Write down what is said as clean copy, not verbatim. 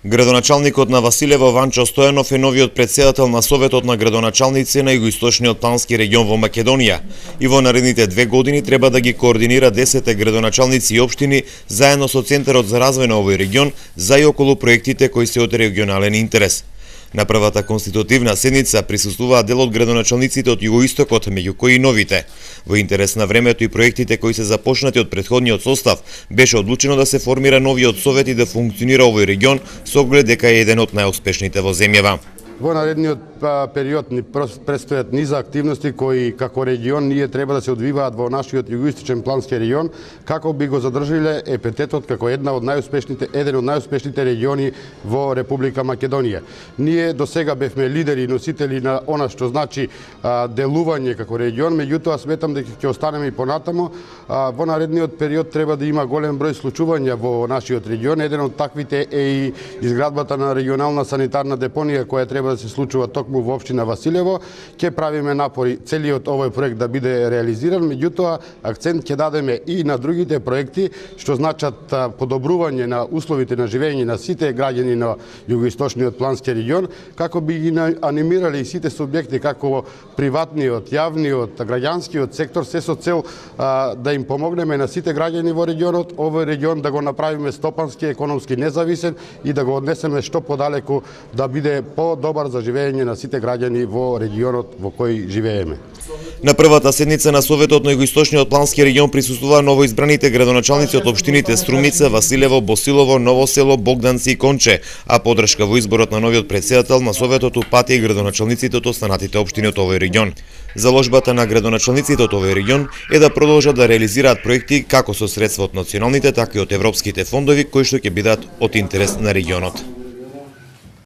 Градоначалникот на Василево Ванчо Стојанов е новиот претседател на Советот на градоначалници на Југоисточниот плански регион во Македонија и во наредните 2 години треба да ги координира 10 градоначалници и општини заедно со Центарот за развој на овој регион за и околу проектите кои се од регионален интерес. На првата конститутивна седница присуствуваа дел од градоначалниците од југоистокот, меѓу кои и новите. Во интерес на времето и проектите кои се започнати од претходниот состав, беше одлучено да се формира новиот совет и да функционира овој регион со оглед дека е еден од најуспешните во земјава. Во наредниот период ни предстојат низа активности кои како регион ние треба да се одвиваат во нашиот југоисточен плански регион, како би го задржиле епитетот како еден од најуспешните региони во Република Македонија. Ние до сега бевме лидери и носители на она што значи делување како регион, меѓутоа сметам дека ќе останеме и понатаму. Во наредниот период треба да има голем број случувања во нашиот регион. Еден од таквите е и изградбата на регионална санитарна депонија која треба да се случува токму во општина Василево. Ќе правиме напори целиот овој проект да биде реализиран, меѓутоа акцент ќе дадеме и на другите проекти што значат подобрување на условите на живење на сите граѓани на југоисточниот плански регион, како би ги анимирали и сите субјекти како приватниот, јавниот, граѓанскиот сектор, се со цел да им помогнеме на сите граѓани во регионот, овој регион да го направиме стопански, економски независен и да го однесеме што подалеку да биде по-добар за живење на сите граѓани во регионот во кој живееме. На првата седница на Советот на Југоисточниот плански регион присуствуваа новоизбраните градоначалници од општините Струмица, Василево, Босилово, Ново село, Богданци и Конче, а подршка во изборот на новиот претседател на Советот упатија и градоначалниците од останатите општини од овој регион. Заложбата на градоначалниците од овој регион е да продолжат да реализираат проекти како со средства од националните, така и од европските фондови кои што ќе бидат од интерес на регионот.